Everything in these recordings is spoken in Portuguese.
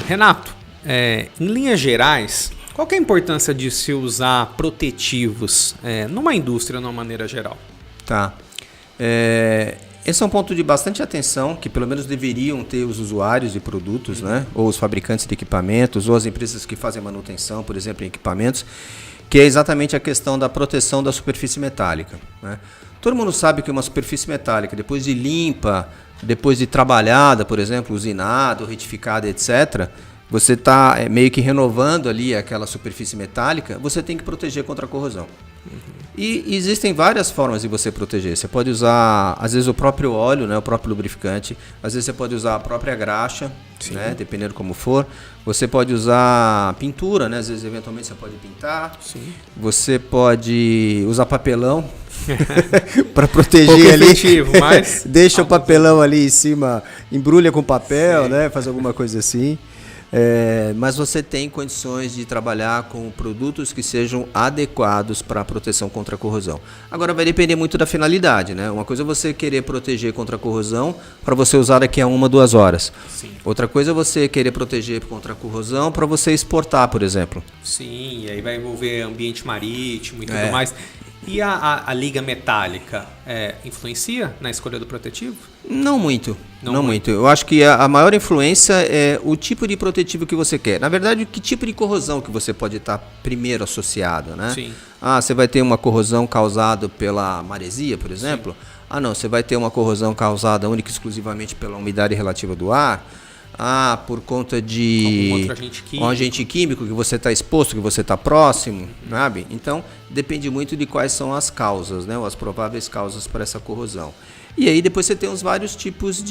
Renato, em linhas gerais, qual que é a importância de se usar protetivos numa indústria, de uma maneira geral? Tá. Esse é um ponto de bastante atenção que pelo menos deveriam ter os usuários de produtos, né? Ou os fabricantes de equipamentos, ou as empresas que fazem manutenção, por exemplo, em equipamentos, que é exatamente a questão da proteção da superfície metálica, né? Todo mundo sabe que uma superfície metálica, depois de limpa, depois de trabalhada, por exemplo, usinada, retificada, etc., você está meio que renovando ali aquela superfície metálica, você tem que proteger contra a corrosão. E existem várias formas de você proteger. Você pode usar, às vezes, o próprio óleo, né, o próprio lubrificante. Às vezes você pode usar a própria graxa, né, dependendo como for. Você pode usar pintura, né, às vezes, eventualmente, você pode pintar. Sim. Você pode usar papelão para proteger pouco ali. Efetivo, mas... Deixa o papelão ali em cima, embrulha com papel, né, faz alguma coisa assim. Mas você tem condições de trabalhar com produtos que sejam adequados para a proteção contra a corrosão. Agora vai depender muito da finalidade, né? Uma coisa é você querer proteger contra a corrosão para você usar daqui a 1-2 horas. Sim. Outra coisa é você querer proteger contra a corrosão para você exportar, por exemplo. Sim, e aí vai envolver ambiente marítimo e tudo mais. E a liga metálica influencia na escolha do protetivo? Não muito. Não muito. Eu acho que a maior influência é o tipo de protetivo que você quer. Na verdade, que tipo de corrosão que você pode estar primeiro associado, né? Sim. Você vai ter uma corrosão causada pela maresia, por exemplo? Sim. Não, você vai ter uma corrosão causada única e exclusivamente pela umidade relativa do ar. Por conta de algum outro agente químico que você está exposto, que você está próximo, sabe? Então, depende muito de quais são as causas, né? Ou as prováveis causas para essa corrosão. E aí depois você tem os vários tipos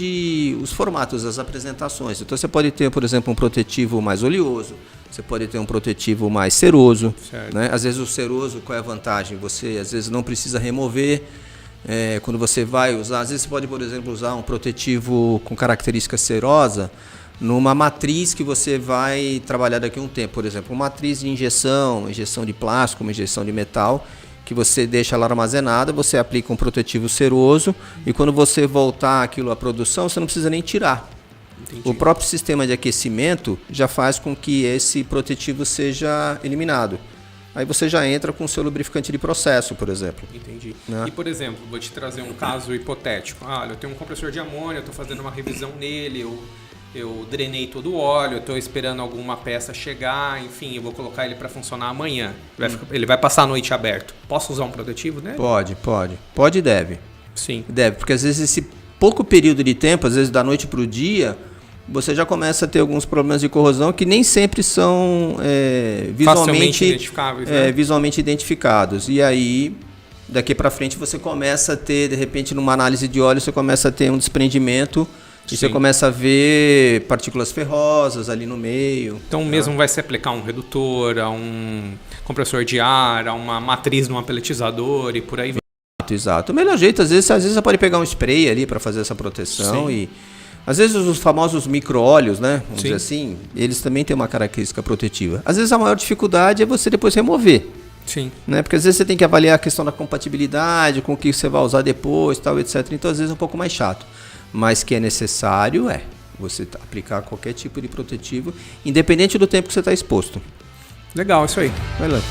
os formatos, as apresentações. Então você pode ter, por exemplo, um protetivo mais oleoso, você pode ter um protetivo mais ceroso, né? Às vezes o ceroso, qual é a vantagem? Você às vezes não precisa remover. Quando você vai usar, às vezes você pode, por exemplo, usar um protetivo com característica cerosa numa matriz que você vai trabalhar daqui a um tempo. Por exemplo, uma matriz de injeção de plástico, uma injeção de metal, que você deixa ela armazenada, você aplica um protetivo ceroso e quando você voltar aquilo à produção, você não precisa nem tirar. Entendi. O próprio sistema de aquecimento já faz com que esse protetivo seja eliminado. Aí você já entra com o seu lubrificante de processo, por exemplo. Entendi. Né? E, por exemplo, vou te trazer um caso hipotético. Olha, eu tenho um compressor de amônia, eu estou fazendo uma revisão nele, eu drenei todo o óleo, eu estou esperando alguma peça chegar, enfim, eu vou colocar ele para funcionar amanhã. Ele vai passar a noite aberto. Posso usar um protetivo nele? Pode. Pode e deve. Sim. Deve, porque às vezes esse pouco período de tempo, às vezes da noite para o dia, você já começa a ter alguns problemas de corrosão que nem sempre são visualmente identificados. E aí, daqui para frente, você começa a ter, de repente, numa análise de óleo, você começa a ter um desprendimento e você começa a ver partículas ferrosas ali no meio. Então, mesmo vai se aplicar um redutor, a um compressor de ar, a uma matriz num peletizador e por aí vai. Exato. O melhor jeito, às vezes você pode pegar um spray ali para fazer essa proteção. Sim. E às vezes os famosos micro-óleos, né? Vamos dizer assim, eles também têm uma característica protetiva. Às vezes a maior dificuldade é você depois remover. Sim. Né? Porque às vezes você tem que avaliar a questão da compatibilidade com o que você vai usar depois, tal, etc. Então às vezes é um pouco mais chato. Mas que é necessário você aplicar qualquer tipo de protetivo, independente do tempo que você está exposto. Legal, isso aí. Vai lá.